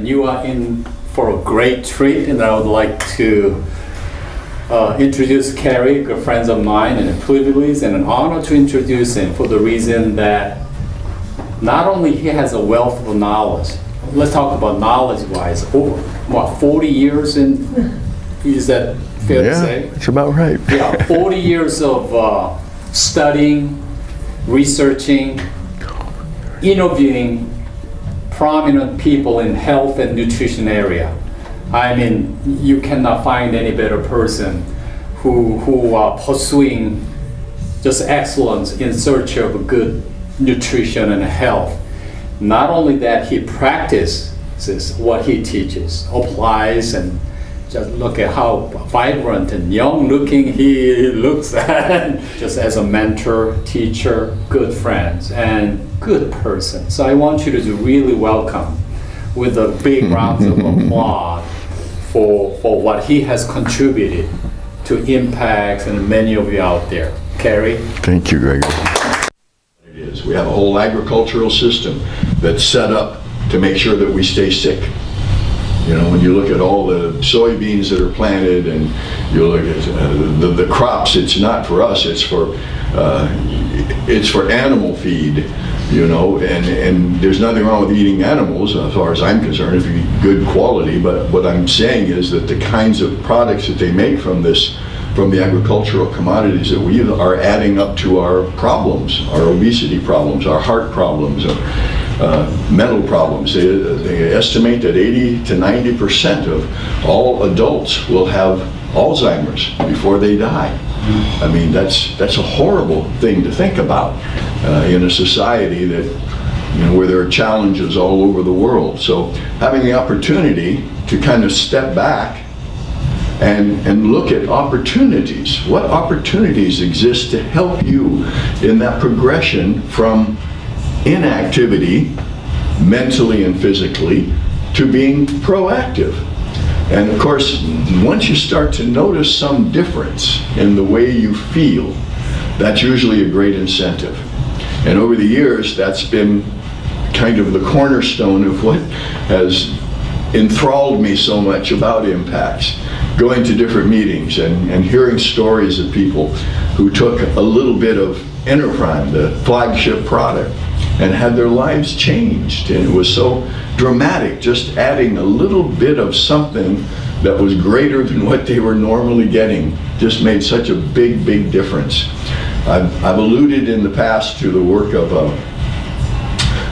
and you are in for a great treat, and I would like to introduce Cary, good friends of mine, and a privilege and an honor to introduce him for the reason that not only he has a wealth of knowledge, let's talk about knowledge-wise, over, what, 40 years in, is that fair to say? Yeah, that's about right. Yeah, 40 years of studying, researching, interviewing prominent people in health and nutrition area. I mean, you cannot find any better person who are pursuing just excellence in search of good nutrition and health. Not only that, he practices what he teaches, applies, and just look at how vibrant and young looking he looks at, just as a mentor, teacher, good friends, and good person. So I want you to really welcome with a big round of applause for what he has contributed to impacts and many of you out there. Cary? Thank you, Gregory. It is. We have a whole agricultural system that's set up to make sure that we stay sick. You know, when you look at all the soybeans that are planted and you look at the crops, it's not for us, it's for animal feed, you know, and there's nothing wrong with eating animals as far as I'm concerned if you eat good quality, but what I'm saying is that the kinds of products that they make from the agricultural commodities that we use are adding up to our problems, our obesity problems, our heart problems, mental problems. They estimate that 80 to 90% of all adults will have Alzheimer's before they die. I mean, that's a horrible thing to think about in a society that, you know, where there are challenges all over the world. So having the opportunity to kind of step back and look at opportunities. What opportunities exist to help you in that progression from inactivity, mentally and physically, to being proactive? And of course, once you start to notice some difference in the way you feel, that's usually a great incentive. And over the years, that's been kind of the cornerstone of what has enthralled me so much about impacts. Going to different meetings and hearing stories of people who took a little bit of Enterprime, the flagship product, and had their lives changed. And it was so dramatic, just adding a little bit of something that was greater than what they were normally getting just made such a big, big difference. I've alluded in the past to the work of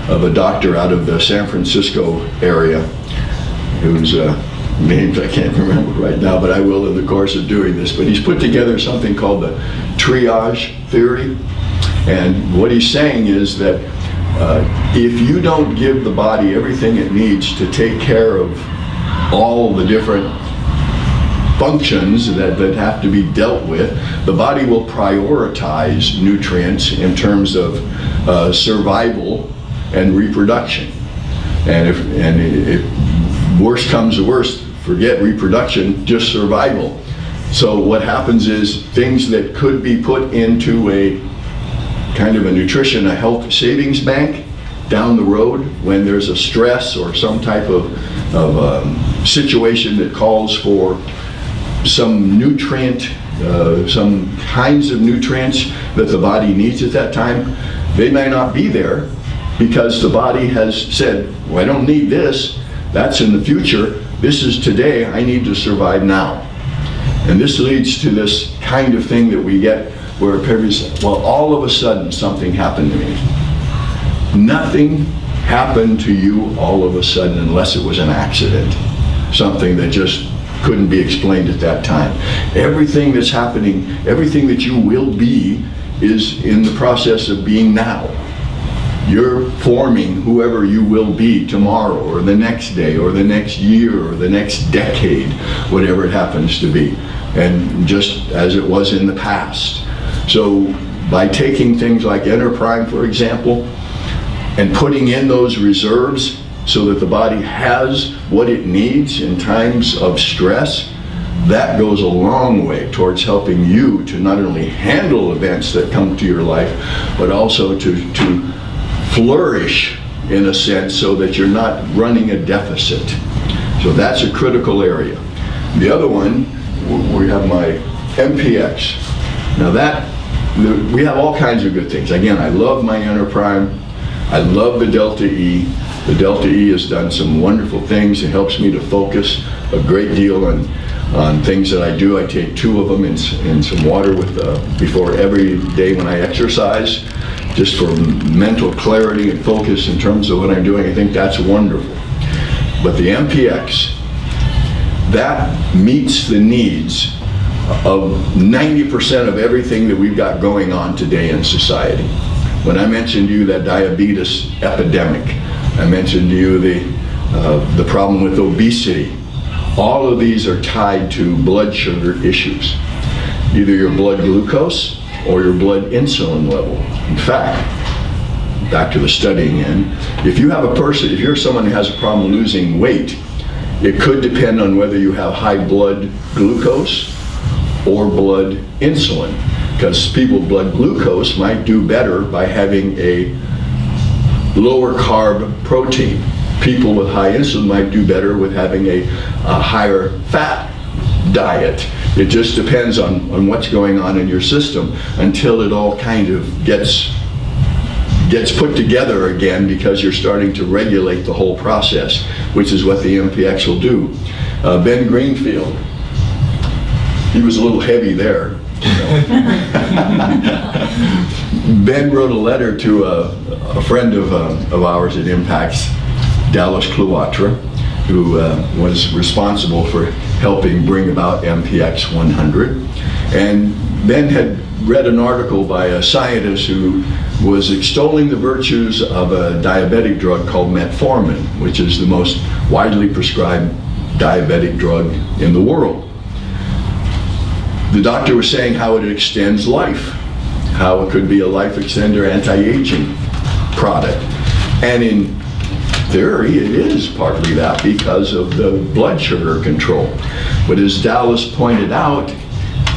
a doctor out of the San Francisco area whose names I can't remember right now, but I will in the course of doing this. But he's put together something called the triage theory. And what he's saying is that if you don't give the body everything it needs to take care of all the different functions that have to be dealt with, the body will prioritize nutrients in terms of survival and reproduction. And if worst comes to worst, forget reproduction, just survival. So what happens is things that could be put into a kind of a nutrition, a health savings bank down the road when there's a stress or some type of situation that calls for some nutrient, some kinds of nutrients that the body needs at that time, they may not be there because the body has said, well, I don't need this, that's in the future, this is today, I need to survive now. And this leads to this kind of thing that we get where people say, well, all of a sudden something happened to me. Nothing happened to you all of a sudden unless it was an accident, something that just couldn't be explained at that time. Everything that's happening, everything that you will be is in the process of being now. You're forming whoever you will be tomorrow or the next day or the next year or the next decade, whatever it happens to be, and just as it was in the past. So by taking things like Enterprime, for example, and putting in those reserves so that the body has what it needs in times of stress, that goes a long way towards helping you to not only handle events that come to your life, but also to flourish in a sense, so that you're not running a deficit. So that's a critical area. The other one, we have my MPX. Now we have all kinds of good things. Again, I love my Enterprime. I love the Delta E. The Delta E has done some wonderful things. It helps me to focus a great deal on things that I do. I take 2 of them in some water before every day when I exercise, just for mental clarity and focus in terms of what I'm doing. I think that's wonderful. But the MPX, that meets the needs of 90% of everything that we've got going on today in society. When I mentioned to you that diabetes epidemic, I mentioned to you the problem with obesity. All of these are tied to blood sugar issues, either your blood glucose or your blood insulin level. In fact, back to the studying end, if you're someone who has a problem losing weight, it could depend on whether you have high blood glucose or blood insulin, because people's blood glucose might do better by having a lower carb protein. People with high insulin might do better with having a higher fat diet. It just depends on what's going on in your system until it all kind of gets put together again, because you're starting to regulate the whole process, which is what the MPX will do. Ben Greenfield, he was a little heavy there. Ben wrote a letter to a friend of ours that impacts Dallas Cloatra, who was responsible for helping bring about MPX 100. And Ben had read an article by a scientist who was extolling the virtues of a diabetic drug called metformin, which is the most widely prescribed diabetic drug in the world. The doctor was saying how it extends life, how it could be a life extender anti-aging product. And in theory, it is partly that because of the blood sugar control. But as Dallas pointed out,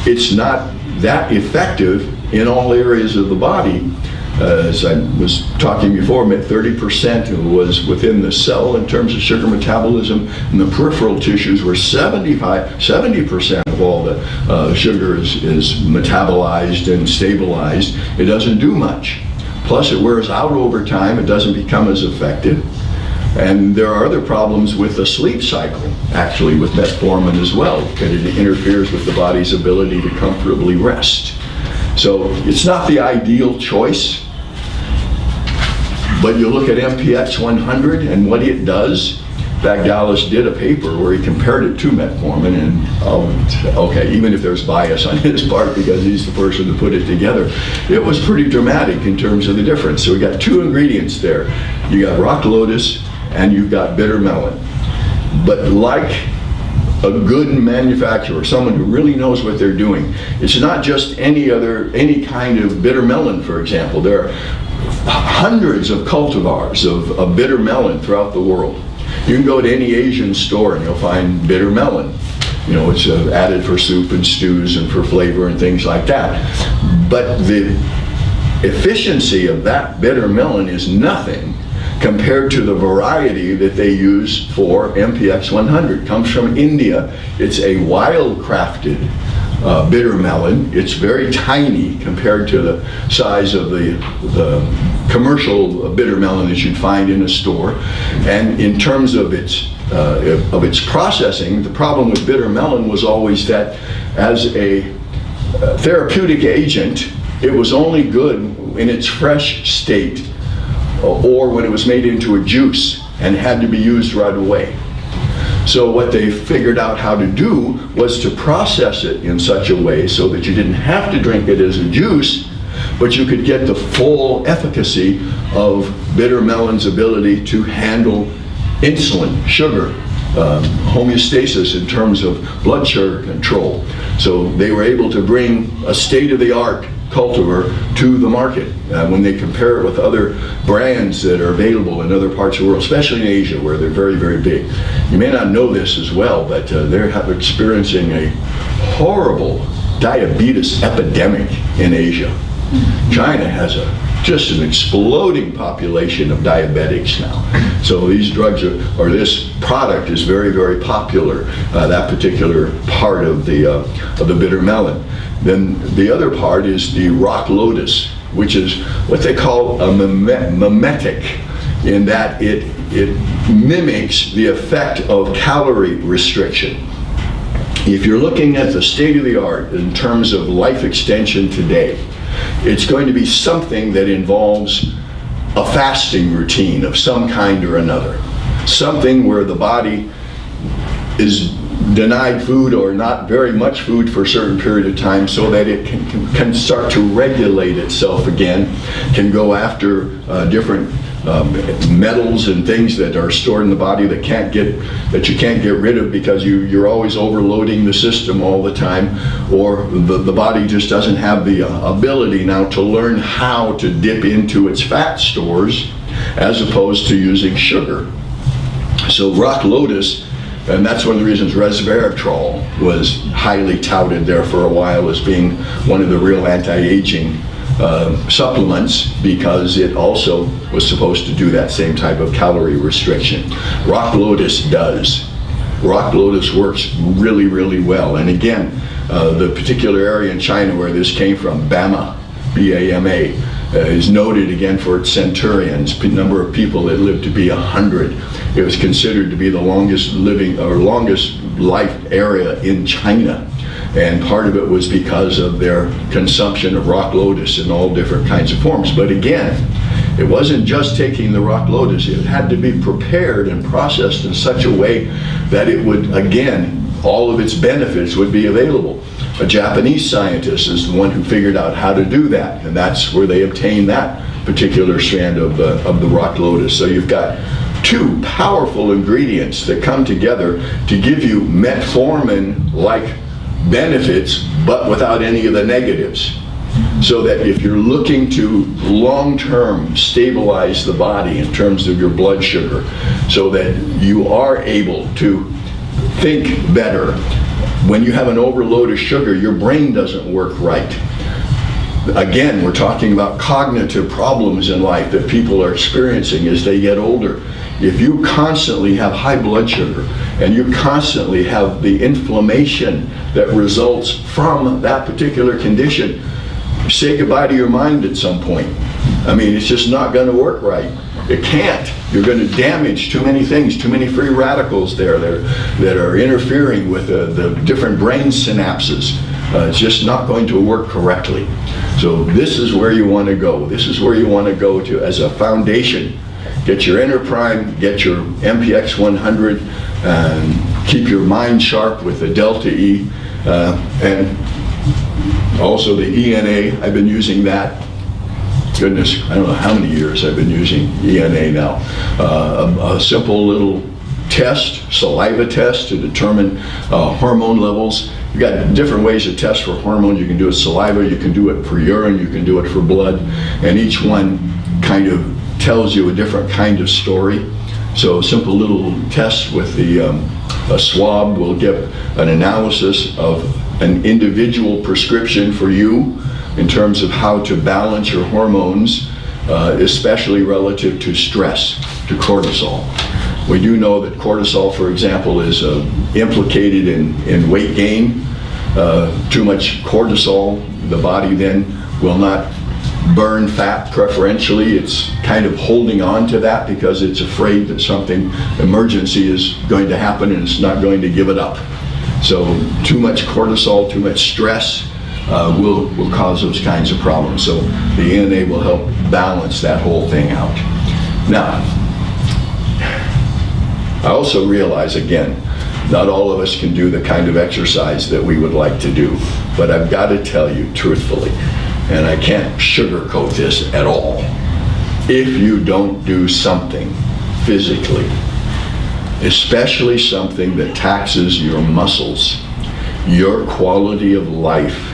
it's not that effective in all areas of the body. As I was talking before, 30% was within the cell in terms of sugar metabolism, and the peripheral tissues were 70% of all the sugar is metabolized and stabilized. It doesn't do much. Plus it wears out over time. It doesn't become as effective. And there are other problems with the sleep cycle, actually, with metformin as well, because it interferes with the body's ability to comfortably rest. So it's not the ideal choice, but you look at MPX 100 and what it does. In fact, Dallas did a paper where he compared it to metformin, and okay, even if there's bias on his part because he's the person to put it together, it was pretty dramatic in terms of the difference. So we got 2 ingredients there. You got rock lotus and you've got bitter melon. But like a good manufacturer, someone who really knows what they're doing, it's not just any kind of bitter melon, for example. There are hundreds of cultivars of bitter melon throughout the world. You can go to any Asian store and you'll find bitter melon. You know, it's added for soup and stews and for flavor and things like that. But the efficiency of that bitter melon is nothing compared to the variety that they use for MPX 100. It comes from India. It's a wild-crafted bitter melon. It's very tiny compared to the size of the commercial bitter melon that you'd find in a store. And in terms of its processing, the problem with bitter melon was always that as a therapeutic agent, it was only good in its fresh state, or when it was made into a juice and had to be used right away. So what they figured out how to do was to process it in such a way so that you didn't have to drink it as a juice, but you could get the full efficacy of bitter melon's ability to handle insulin, sugar, homeostasis in terms of blood sugar control. So they were able to bring a state-of-the-art cultivar to the market when they compare it with other brands that are available in other parts of the world, especially in Asia, where they're very, very big. You may not know this as well, but they're experiencing a horrible diabetes epidemic in Asia. China has a just an exploding population of diabetics now. So these drugs or this product is very, very popular, that particular part of the bitter melon. Then the other part is the rock lotus, which is what they call a mimetic, in that it mimics the effect of calorie restriction. If you're looking at the state of the art in terms of life extension today, it's going to be something that involves a fasting routine of some kind or another. Something where the body is denied food or not very much food for a certain period of time, so that it can start to regulate itself again, can go after different metals and things that are stored in the body that you can't get rid of because you're always overloading the system all the time, or the body just doesn't have the ability now to learn how to dip into its fat stores as opposed to using sugar. So rock lotus, and that's one of the reasons resveratrol was highly touted there for a while as being one of the real anti-aging supplements, because it also was supposed to do that same type of calorie restriction. Rock lotus does. Rock lotus works really, really well. And again, the particular area in China where this came from, Bama, B-A-M-A, is noted again for its centurions, number of people that lived to be 100. It was considered to be the longest living or longest life area in China. And part of it was because of their consumption of rock lotus in all different kinds of forms. But again, it wasn't just taking the rock lotus, it had to be prepared and processed in such a way that it would, again, all of its benefits would be available. A Japanese scientist is the one who figured out how to do that, and that's where they obtained that particular strand of the rock lotus. So you've got two powerful ingredients that come together to give you metformin-like benefits, but without any of the negatives. So that if you're looking to long-term stabilize the body in terms of your blood sugar, so that you are able to think better. When you have an overload of sugar, your brain doesn't work right. Again, we're talking about cognitive problems in life that people are experiencing as they get older. If you constantly have high blood sugar and you constantly have the inflammation that results from that particular condition, say goodbye to your mind at some point. I mean, it's just not going to work right. It can't. You're going to damage too many things, too many free radicals there that are interfering with the different brain synapses. It's just not going to work correctly. So this is where you want to go. This is where you want to go to as a foundation. Get your inner prime, get your MPX 100, and keep your mind sharp with the Delta E, and also the ENA. I've been using that. Goodness, I don't know how many years I've been using ENA now. A simple little test, saliva test to determine hormone levels. You've got different ways to test for hormones. You can do it saliva, you can do it for urine, you can do it for blood, and each one kind of tells you a different kind of story. So a simple little test with a swab will give an analysis of an individual prescription for you in terms of how to balance your hormones, especially relative to stress, to cortisol. We do know that cortisol, for example, is implicated in weight gain. Too much cortisol, the body then will not burn fat preferentially. It's kind of holding on to that because it's afraid that something emergency is going to happen and it's not going to give it up. So too much cortisol, too much stress will cause those kinds of problems. So the ENA will help balance that whole thing out. Now, I also realize, again, not all of us can do the kind of exercise that we would like to do, but I've got to tell you truthfully, and I can't sugarcoat this at all, if you don't do something physically, especially something that taxes your muscles, your quality of life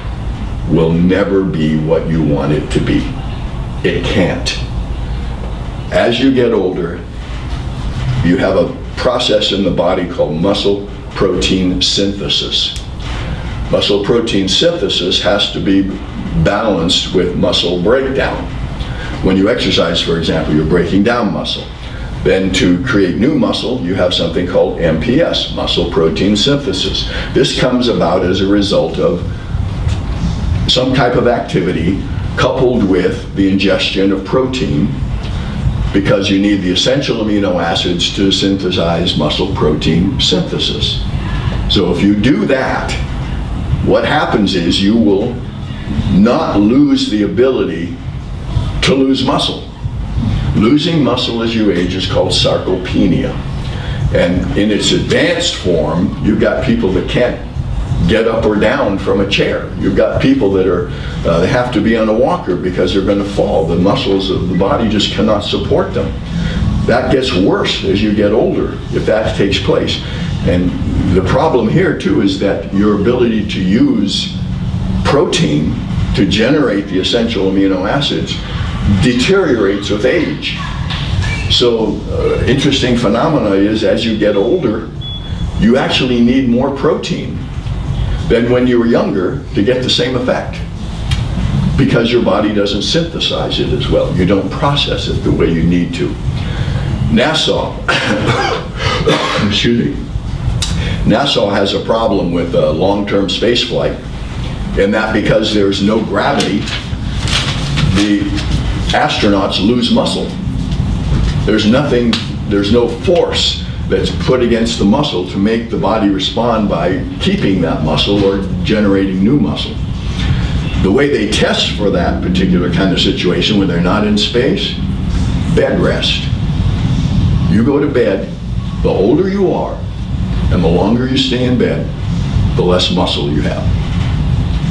will never be what you want it to be. It can't. As you get older, you have a process in the body called muscle protein synthesis. Muscle protein synthesis has to be balanced with muscle breakdown. When you exercise, for example, you're breaking down muscle. Then to create new muscle, you have something called MPS, muscle protein synthesis. This comes about as a result of some type of activity coupled with the ingestion of protein, because you need the essential amino acids to synthesize muscle protein synthesis. So if you do that, what happens is you will not lose the ability to lose muscle. Losing muscle as you age is called sarcopenia. And in its advanced form, you've got people that can't get up or down from a chair. You've got people that are, they have to be on a walker because they're going to fall. The muscles of the body just cannot support them. That gets worse as you get older, if that takes place. And the problem here too is that your ability to use protein to generate the essential amino acids deteriorates with age. So interesting phenomena is as you get older, you actually need more protein than when you were younger to get the same effect, because your body doesn't synthesize it as well. You don't process it the way you need to. NASA, excuse me, NASA has a problem with long-term space flight, in that because there's no gravity, the astronauts lose muscle. There's nothing, there's no force that's put against the muscle to make the body respond by keeping that muscle or generating new muscle. The way they test for that particular kind of situation when they're not in space, bed rest. You go to bed, the older you are and the longer you stay in bed, the less muscle you have.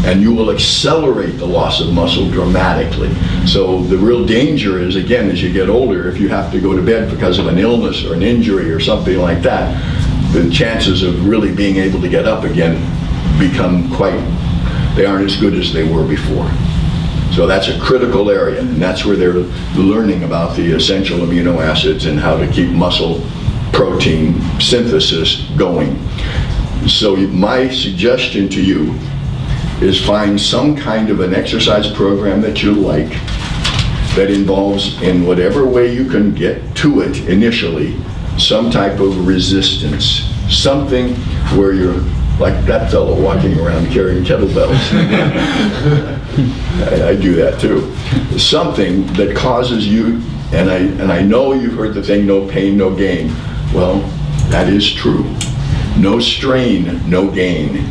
And you will accelerate the loss of muscle dramatically. So the real danger is, again, as you get older, if you have to go to bed because of an illness or an injury or something like that, the chances of really being able to get up again become they aren't as good as they were before. So that's a critical area, and that's where they're learning about the essential amino acids and how to keep muscle protein synthesis going. So my suggestion to you is find some kind of an exercise program that you like, that involves, in whatever way you can get to it initially, some type of resistance. Something where you're like that fellow walking around carrying kettlebells. I do that too. Something that causes you, and I know you've heard the thing, no pain, no gain. Well, that is true. No strain, no gain.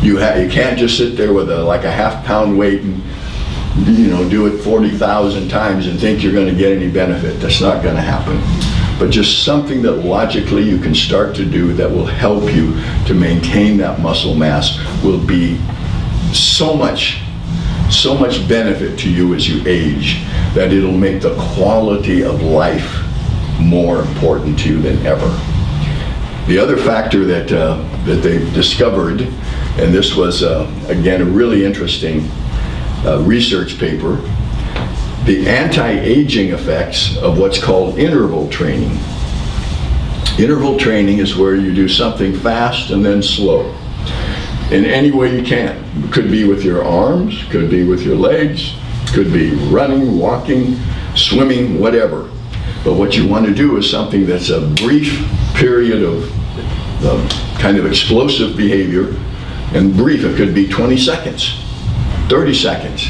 You can't just sit there with like a half-pound weight and do it 40,000 times and think you're going to get any benefit. That's not going to happen. But just something that logically you can start to do that will help you to maintain that muscle mass will be so much benefit to you as you age, that it'll make the quality of life more important to you than ever. The other factor that they've discovered, and this was, again, a really interesting research paper, the anti-aging effects of what's called interval training. Interval training is where you do something fast and then slow, in any way you can. It could be with your arms, could be with your legs, could be running, walking, swimming, whatever. But what you want to do is something that's a brief period of kind of explosive behavior. And brief, it could be 20 seconds, 30 seconds,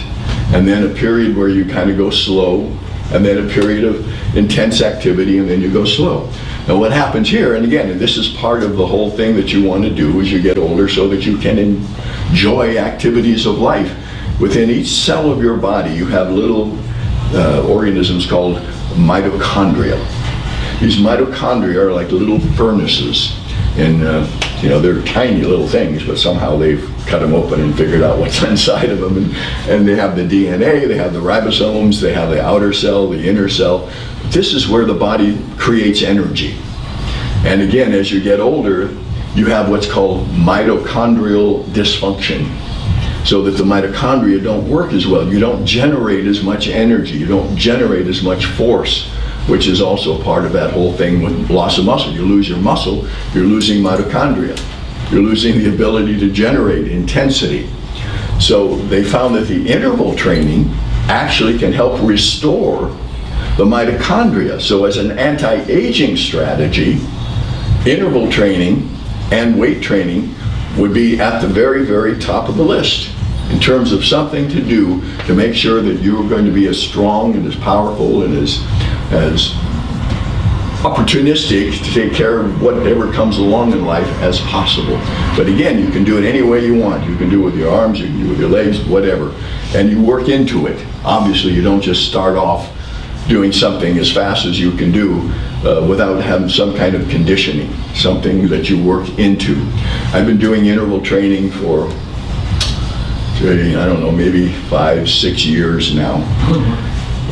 and then a period where you kind of go slow, and then a period of intense activity, and then you go slow. Now what happens here, and again, and this is part of the whole thing that you want to do as you get older, so that you can enjoy activities of life. Within each cell of your body, you have little organisms called mitochondria. These mitochondria are like little furnaces, and they're tiny little things, but somehow they've cut them open and figured out what's inside of them. And they have the DNA, they have the ribosomes, they have the outer cell, the inner cell. This is where the body creates energy. And again, as you get older, you have what's called mitochondrial dysfunction. So that the mitochondria don't work as well. You don't generate as much energy, you don't generate as much force, which is also part of that whole thing with loss of muscle. You lose your muscle, you're losing mitochondria. You're losing the ability to generate intensity. So they found that the interval training actually can help restore the mitochondria. So as an anti-aging strategy, interval training and weight training would be at the very, very top of the list in terms of something to do to make sure that you're going to be as strong and as powerful and as opportunistic to take care of whatever comes along in life as possible. But again, you can do it any way you want. You can do it with your arms, you can do it with your legs, whatever. And you work into it. Obviously, you don't just start off doing something as fast as you can do without having some kind of conditioning, something that you work into. I've been doing interval training for, I don't know, maybe 5-6 years now.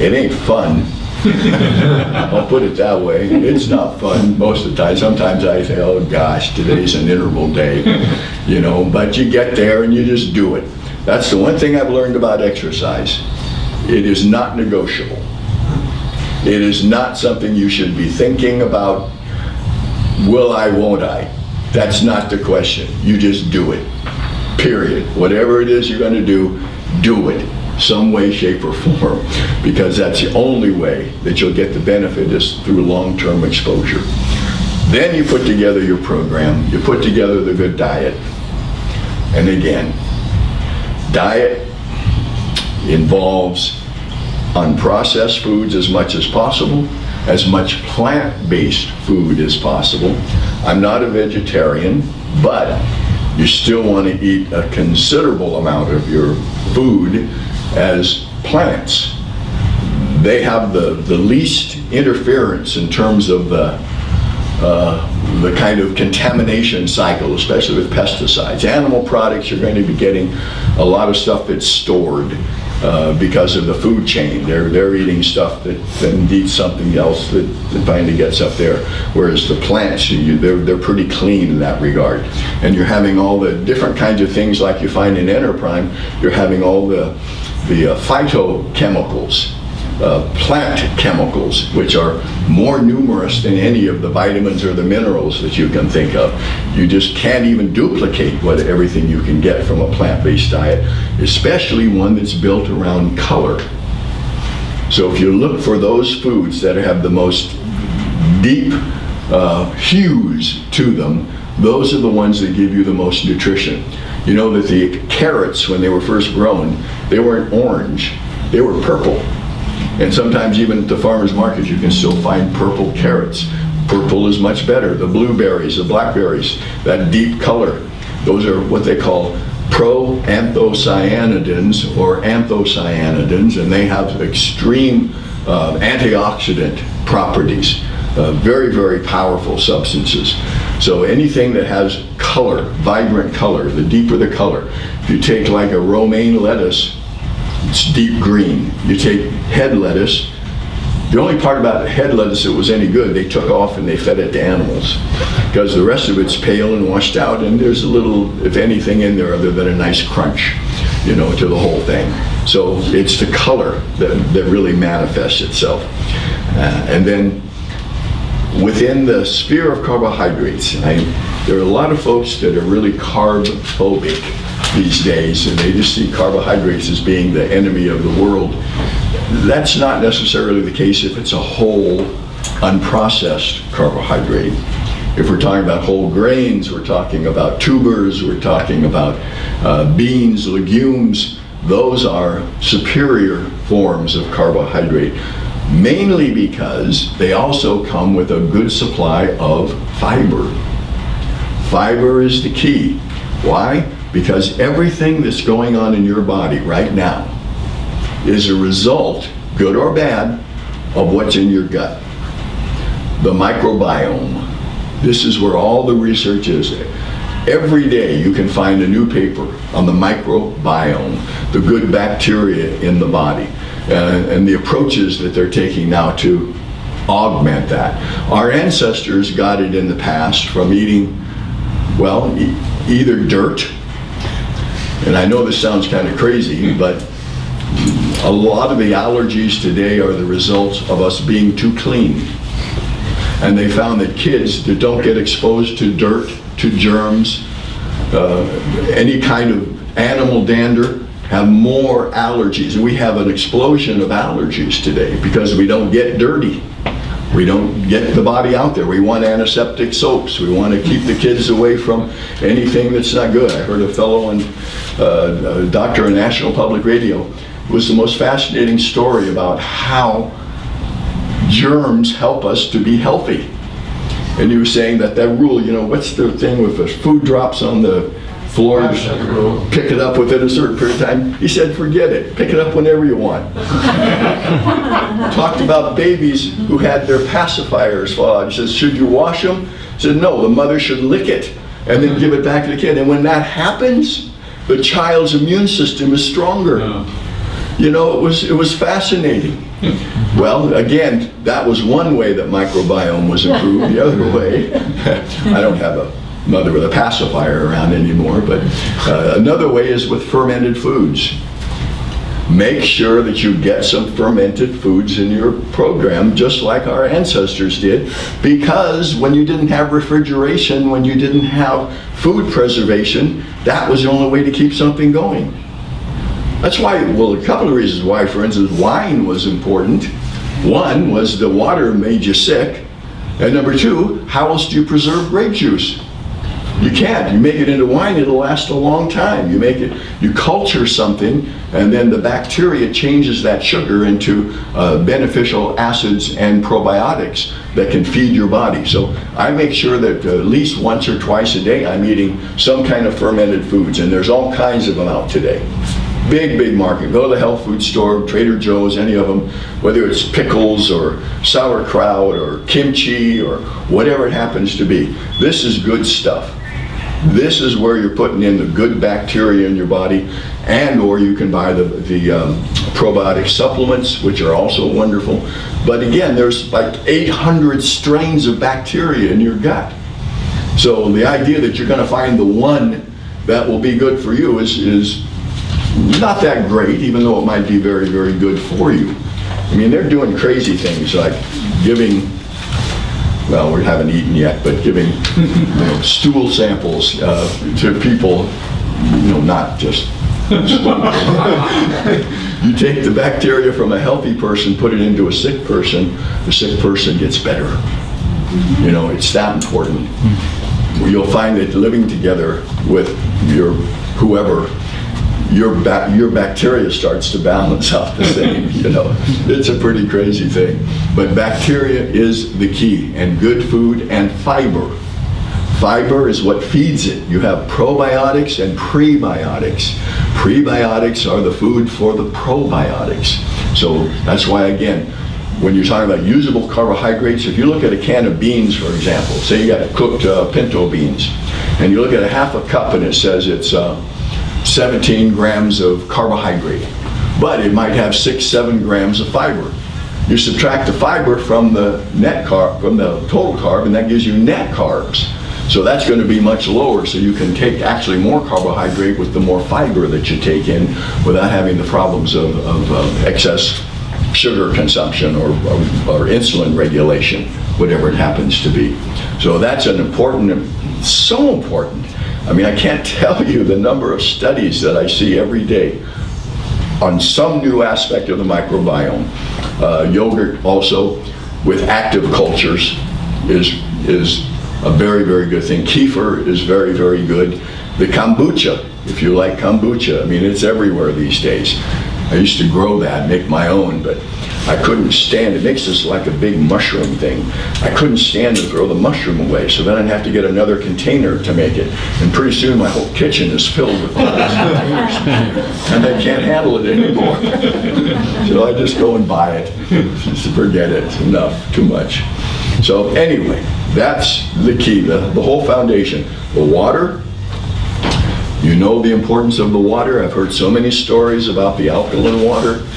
It ain't fun. I'll put it that way. It's not fun most of the time. Sometimes I say, oh gosh, today's an interval day, you know, but you get there and you just do it. That's the one thing I've learned about exercise. It is not negotiable. It is not something you should be thinking about, will I, won't I? That's not the question. You just do it, period. Whatever it is you're going to do it. Some way, shape, or form, because that's the only way that you'll get the benefit is through long-term exposure. Then you put together your program, you put together the good diet. And again, diet involves unprocessed foods as much as possible, as much plant-based food as possible. I'm not a vegetarian, but you still want to eat a considerable amount of your food as plants. They have the least interference in terms of the kind of contamination cycle, especially with pesticides. Animal products, you're going to be getting a lot of stuff that's stored because of the food chain. They're eating stuff that then eats something else that finally gets up there. Whereas the plants, they're pretty clean in that regard. And you're having all the different kinds of things like you find in Enterprime. You're having all the phytochemicals, plant chemicals, which are more numerous than any of the vitamins or the minerals that you can think of. You just can't even duplicate everything you can get from a plant-based diet, especially one that's built around color. So if you look for those foods that have the most deep hues to them, those are the ones that give you the most nutrition. You know that the carrots, when they were first grown, they weren't orange, they were purple. And sometimes even at the farmer's market, you can still find purple carrots. Purple is much better. The blueberries, the blackberries, that deep color, those are what they call pro-anthocyanins or anthocyanidins, and they have extreme antioxidant properties. Very, very powerful substances. So anything that has color, vibrant color, the deeper the color. If you take like a romaine lettuce, it's deep green. You take head lettuce, the only part about head lettuce that was any good, they took off and they fed it to animals, because the rest of it's pale and washed out, and there's a little, if anything, in there other than a nice crunch, you know, to the whole thing. So it's the color that really manifests itself. And then within the sphere of carbohydrates, there are a lot of folks that are really carb phobic these days, and they just see carbohydrates as being the enemy of the world. That's not necessarily the case if it's a whole, unprocessed carbohydrate. If we're talking about whole grains, we're talking about tubers, we're talking about beans, legumes, those are superior forms of carbohydrate, mainly because they also come with a good supply of fiber. Fiber is the key. Why? Because everything that's going on in your body right now is a result, good or bad, of what's in your gut. The microbiome. This is where all the research is. Every day you can find a new paper on the microbiome, the good bacteria in the body, and the approaches that they're taking now to augment that. Our ancestors got it in the past from eating, well, either dirt, and I know this sounds kind of crazy, but a lot of the allergies today are the results of us being too clean. And they found that kids that don't get exposed to dirt, to germs, any kind of animal dander, have more allergies. And we have an explosion of allergies today because we don't get dirty. We don't get the body out there. We want antiseptic soaps. We want to keep the kids away from anything that's not good. I heard a fellow a doctor on National Public Radio. It was the most fascinating story about how germs help us to be healthy. And he was saying that rule, what's the thing with if food drops on the floor, pick it up within a certain period of time. He said, forget it. Pick it up whenever you want. Talked about babies who had their pacifiers fall out. He says, should you wash them? He said, no, the mother should lick it and then give it back to the kid. And when that happens, the child's immune system is stronger. It was fascinating. Well, again, that was one way that microbiome was improved. The other way, I don't have a mother with a pacifier around anymore, but another way is with fermented foods. Make sure that you get some fermented foods in your program, just like our ancestors did, because when you didn't have refrigeration, when you didn't have food preservation, that was the only way to keep something going. That's why, a couple of reasons why, for instance, wine was important. One was the water made you sick, and number two, how else do you preserve grape juice? You can't. You make it into wine, it'll last a long time. You culture something, and then the bacteria changes that sugar into beneficial acids and probiotics that can feed your body. So I make sure that at least once or twice a day I'm eating some kind of fermented foods, and there's all kinds of them out today. Big market. Go to the health food store, Trader Joe's, any of them, whether it's pickles or sauerkraut or kimchi or whatever it happens to be. This is good stuff. This is where you're putting in the good bacteria in your body, and or you can buy the probiotic supplements, which are also wonderful. But again, there's like 800 strains of bacteria in your gut. So the idea that you're going to find the one that will be good for you is not that great, even though it might be very, very good for you. I mean, they're doing crazy things like giving, well, we haven't eaten yet, but giving stool samples to people, not just you take the bacteria from a healthy person, put it into a sick person, the sick person gets better. It's that important. You'll find that living together with your whoever, your bacteria starts to balance out the same, It's a pretty crazy thing. But bacteria is the key, and good food and fiber. Fiber is what feeds it. You have probiotics and prebiotics. Prebiotics are the food for the probiotics. So that's why, again, when you're talking about usable carbohydrates, if you look at a can of beans, for example, say you got cooked pinto beans, and you look at a half a cup and it says it's 17 grams of carbohydrate, but it might have 6-7 grams of fiber. You subtract the fiber from the net carb, from the total carb, and that gives you net carbs. So that's going to be much lower, so you can take actually more carbohydrate with the more fiber that you take in without having the problems of excess sugar consumption or insulin regulation, whatever it happens to be. So that's an important, so important. I mean, I can't tell you the number of studies that I see every day on some new aspect of the microbiome. Yogurt also with active cultures is a very, very good thing. Kefir is very, very good. The kombucha, if you like kombucha, I mean, it's everywhere these days. I used to grow that, make my own, but I couldn't stand it. It makes this like a big mushroom thing. I couldn't stand to throw the mushroom away, so then I'd have to get another container to make it. And pretty soon my whole kitchen is filled with all these containers, and I can't handle it anymore. So I just go and buy it. Just forget it. Enough. Too much. So anyway, that's the key, the whole foundation. The water. You know the importance of the water. I've heard so many stories about the alkaline water,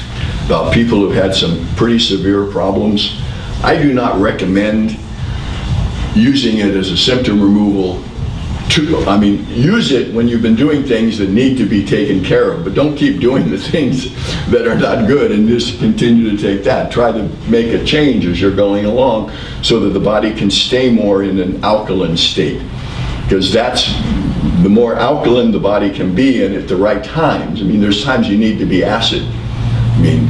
about people who've had some pretty severe problems. I do not recommend using it as a symptom removal. Use it when you've been doing things that need to be taken care of, but don't keep doing the things that are not good and just continue to take that. Try to make a change as you're going along so that the body can stay more in an alkaline state, because that's the more alkaline the body can be, and at the right times. I mean, there's times you need to be acid. I mean,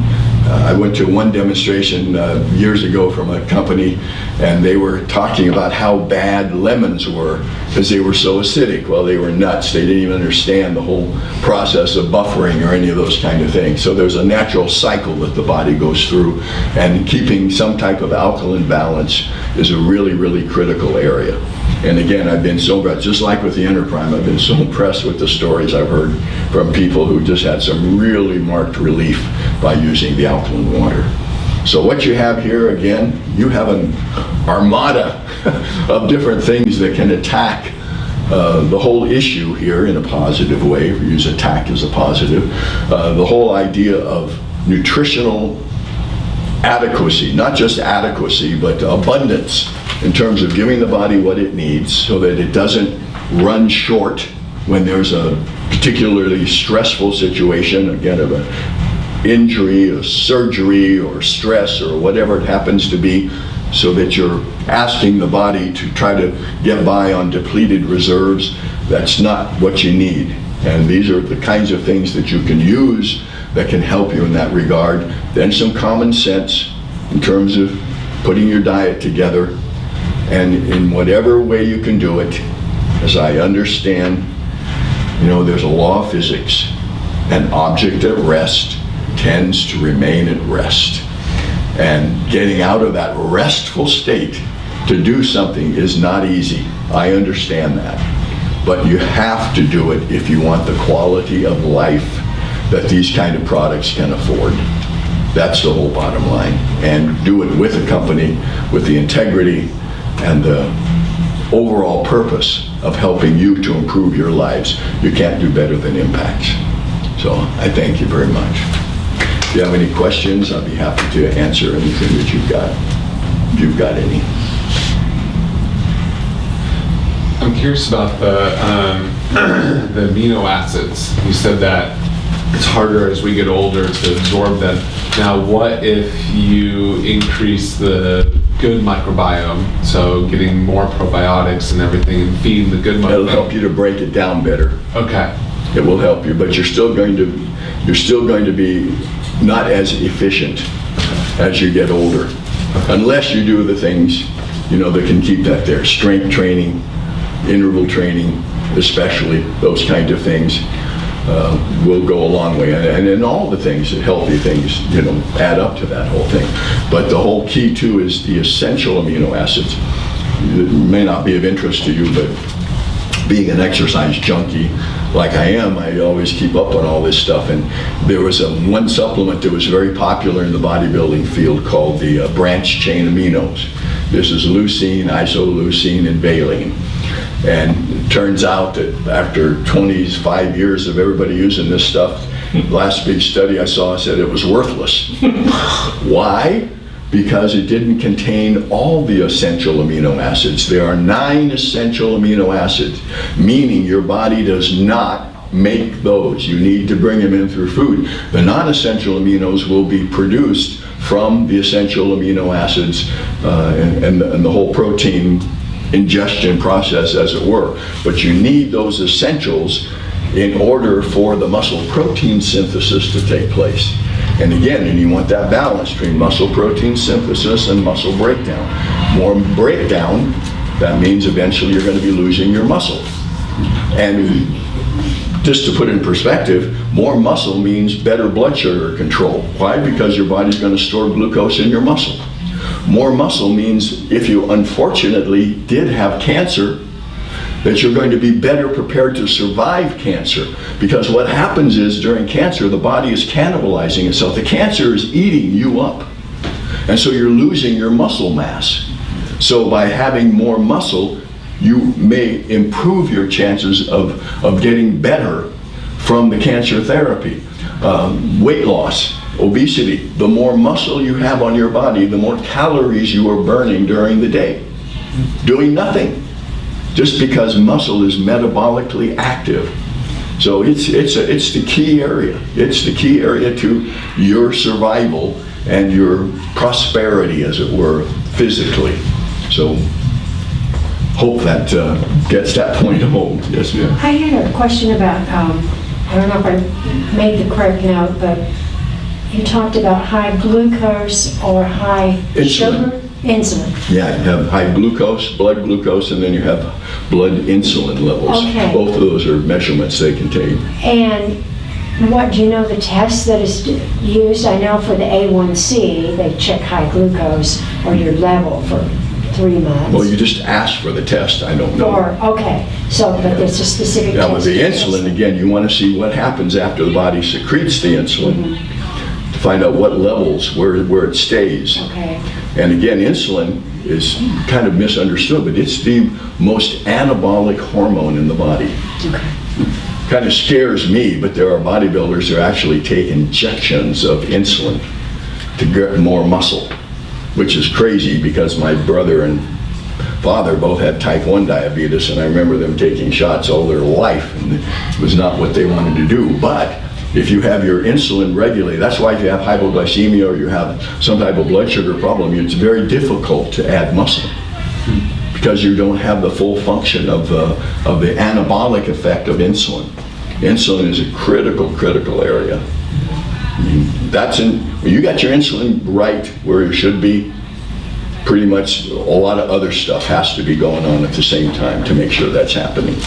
I went to one demonstration years ago from a company, and they were talking about how bad lemons were because they were so acidic. Well, they were nuts. They didn't even understand the whole process of buffering or any of those kind of things. So there's a natural cycle that the body goes through, and keeping some type of alkaline balance is a really, really critical area. And again, I've been so impressed, just like with the Enterprime, I've been so impressed with the stories I've heard from people who just had some really marked relief by using the alkaline water. So what you have here, again, you have an armada of different things that can attack the whole issue here in a positive way. We use attack as a positive. The whole idea of nutritional adequacy, not just adequacy, but abundance in terms of giving the body what it needs so that it doesn't run short when there's a particularly stressful situation, again, of an injury, a surgery, or stress, or whatever it happens to be, so that you're asking the body to try to get by on depleted reserves. That's not what you need. And these are the kinds of things that you can use that can help you in that regard. Then some common sense in terms of putting your diet together, and in whatever way you can do it. As I understand, you know, there's a law of physics. An object at rest tends to remain at rest. And getting out of that restful state to do something is not easy. I understand that. But you have to do it if you want the quality of life that these kind of products can afford. That's the whole bottom line. And do it with a company with the integrity and the overall purpose of helping you to improve your lives. You can't do better than Impact. So I thank you very much. If you have any questions, I'll be happy to answer anything that you've got, if you've got any. I'm curious about the amino acids. You said that it's harder as we get older to absorb them. Now, what if you increase the good microbiome, so getting more probiotics and everything, and feeding the good microbiome? It'll help you to break it down better. Okay. It will help you, but you're still going to be not as efficient as you get older, unless you do the things, you know, that can keep that there. Strength training, interval training, especially those kinds of things will go a long way. And in all the things, healthy things, you know, add up to that whole thing. But the whole key too is the essential amino acids. It may not be of interest to you, but being an exercise junkie like I am, I always keep up on all this stuff. And there was one supplement that was very popular in the bodybuilding field called the branch chain aminos. This is leucine, isoleucine, and valine. And it turns out that after 25 years of everybody using this stuff, last big study I saw said it was worthless. Why? Because it didn't contain all the essential amino acids. There are 9 essential amino acids, meaning your body does not make those. You need to bring them in through food. The non-essential aminos will be produced from the essential amino acids and the whole protein ingestion process, as it were. But you need those essentials in order for the muscle protein synthesis to take place. And again, and you want that balance between muscle protein synthesis and muscle breakdown. More breakdown, that means eventually you're going to be losing your muscle. And just to put it in perspective, more muscle means better blood sugar control. Why? Because your body's going to store glucose in your muscle. More muscle means if you unfortunately did have cancer, that you're going to be better prepared to survive cancer. Because what happens is during cancer, the body is cannibalizing itself. The cancer is eating you up. And so you're losing your muscle mass. So by having more muscle, you may improve your chances of getting better from the cancer therapy. Weight loss, obesity, the more muscle you have on your body, the more calories you are burning during the day. Doing nothing. Just because muscle is metabolically active. So it's the key area. It's the key area to your survival and your prosperity, as it were, physically. So hope that gets that point home. Yes, ma'am. I had a question about, I don't know if I made the correct note, but you talked about high glucose or high Insulin. sugar? Insulin. Yeah, you have high glucose, blood glucose, and then you have blood insulin levels. Okay. Both of those are measurements they can take. And what, do you know the test that is used? I know for the A1C, they check high glucose or your level for 3 months. Well, you just ask for the test, I don't know. Okay, so, but it's a specific test. Now, with the insulin, again, you want to see what happens after the body secretes the insulin to find out what levels, where it stays. Okay. And again, insulin is kind of misunderstood, but it's the most anabolic hormone in the body. Okay. Kind of scares me, but there are bodybuilders who actually take injections of insulin to get more muscle, which is crazy because my brother and father both had type 1 diabetes, and I remember them taking shots all their life, and it was not what they wanted to do. But if you have your insulin regulated, that's why if you have hypoglycemia or you have some type of blood sugar problem, it's very difficult to add muscle because you don't have the full function of the anabolic effect of insulin. Insulin is a critical area. I mean, when you got your insulin right where it should be, pretty much a lot of other stuff has to be going on at the same time to make sure that's happening.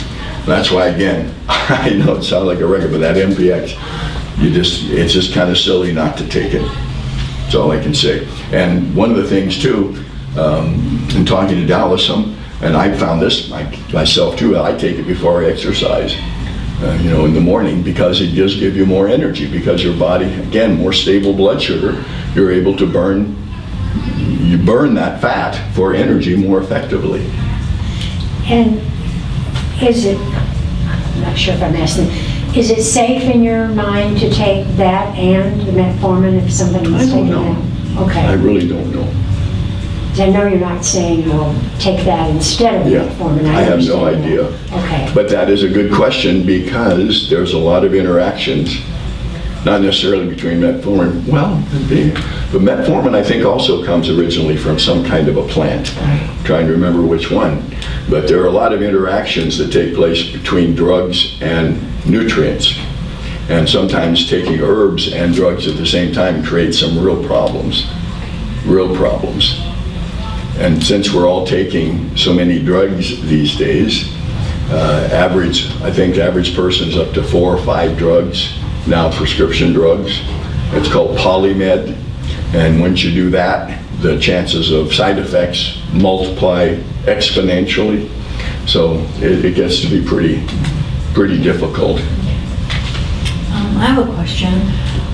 That's why, again, I know it sounds like a record, but that MPX, it's just kind of silly not to take it. That's all I can say. And one of the things too, in talking to Dallas, and I found this myself too, I take it before I exercise, in the morning, because it does give you more energy, because your body, again, more stable blood sugar, you're able to burn that fat for energy more effectively. And is it, I'm not sure if I'm asking, is it safe in your mind to take that and the metformin if somebody was taking that? Okay. I really don't know. I know you're not saying, well, take that instead of metformin. I have no understand idea. that. Okay. But that is a good question because there's a lot of interactions, not necessarily between metformin. Well, but metformin I think also comes originally from some kind of a plant. I'm trying to remember which one. But there are a lot of interactions that take place between drugs and nutrients. And sometimes taking herbs and drugs at the same time creates some real problems. And since we're all taking so many drugs these days, I think the average person is up to 4 or 5 drugs, now prescription drugs. It's called polymed. And once you do that, the chances of side effects multiply exponentially. So it gets to be pretty difficult. I have a question.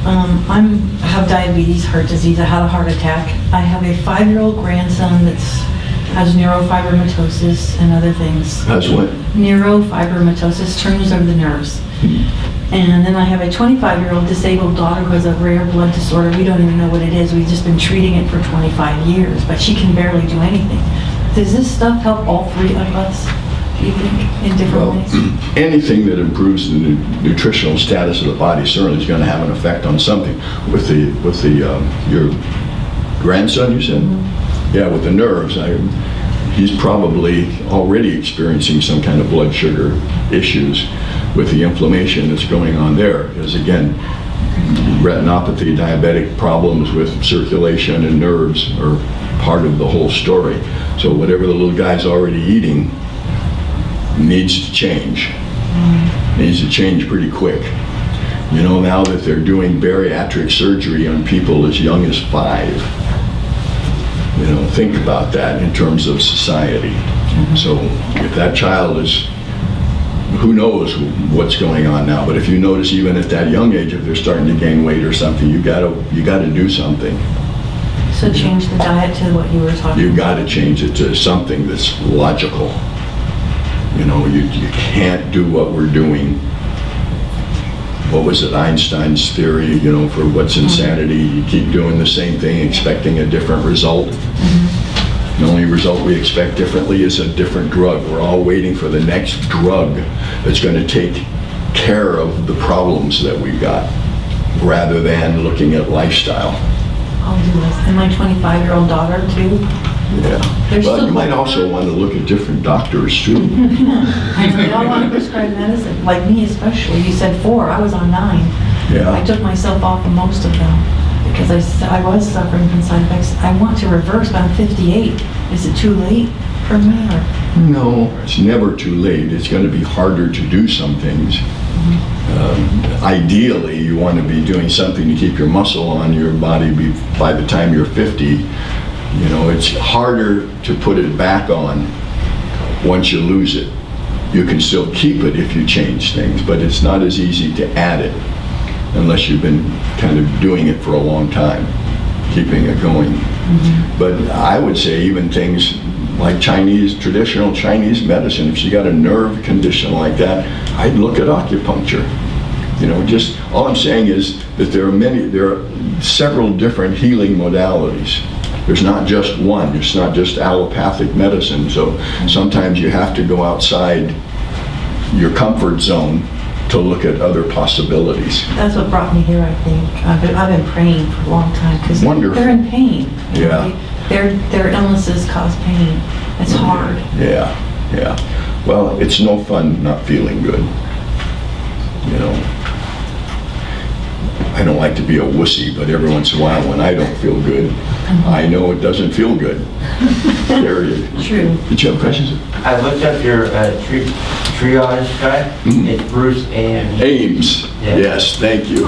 I have diabetes, heart disease. I had a heart attack. I have a 5-year-old grandson that has neurofibromatosis and other things. Has what? Neurofibromatosis, turns over the nerves. And then I have a 25-year-old disabled daughter who has a rare blood disorder. We don't even know what it is. We've just been treating it for 25 years, but she can barely do anything. Does this stuff help all 3 of us, do you think, in different ways? Anything that improves the nutritional status of the body certainly is going to have an effect on something. With your grandson, you said? Mm-hmm. Yeah, with the nerves, he's probably already experiencing some kind of blood sugar issues with the inflammation that's going on there. Because again, retinopathy, diabetic problems with circulation and nerves are part of the whole story. So whatever the little guy's already eating needs to change. Needs to change pretty quick. You know, now that they're doing bariatric surgery on people as young as 5, think about that in terms of society. So if that child is, who knows what's going on now, but if you notice even at that young age, if they're starting to gain weight or something, you got to do something. So change the diet to what you were talking about? You've got to change it to something that's logical. You can't do what we're doing. What was it, Einstein's theory, for what's insanity? You keep doing the same thing, expecting a different result. The only result we expect differently is a different drug. We're all waiting for the next drug that's going to take care of the problems that we've got, rather than looking at lifestyle. I'll do this. And my 25-year-old daughter, too? Yeah. There's Well, still- you might also want to look at different doctors too. I know, they all want to prescribe medicine, like me especially. You said 4, I was on 9. Yeah. I took myself off of most of them because I was suffering from side effects. I want to reverse, but I'm 58. Is it too late for me or? No, it's never too late. It's going to be harder to do some things. Ideally, you want to be doing something to keep your muscle on your body by the time you're 50. You know, it's harder to put it back on once you lose it. You can still keep it if you change things, but it's not as easy to add it unless you've been kind of doing it for a long time, keeping it going. But I would say even things like traditional Chinese medicine, if you got a nerve condition like that, I'd look at acupuncture. You know, just all I'm saying is that there are several different healing modalities. There's not just one. It's not just allopathic medicine. So sometimes you have to go outside your comfort zone to look at other possibilities. That's what brought me here, I think. I've been praying for a long time because Wonderful. they're in pain. You know, Yeah. Their illnesses cause pain. It's hard. Yeah, yeah. Well, it's no fun not feeling good. You know, I don't like to be a wussy, but every once in a while when I don't feel good, I know it doesn't feel good. Period. True. Did you have questions? I looked up your triage guy. It's Bruce Ames. Ames. Yeah. Yes, thank you.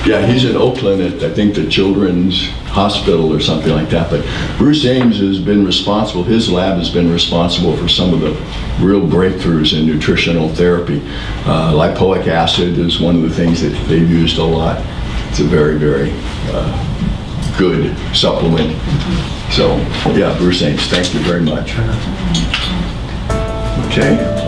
Yeah, he's in Oakland at, I think, the Children's Hospital or something like that. But Bruce Ames has been responsible, his lab has been responsible for some of the real breakthroughs in nutritional therapy. Lipoic acid is one of the things that they've used a lot. It's a very, very good supplement. So, yeah, Bruce Ames, thank you very much. Okay.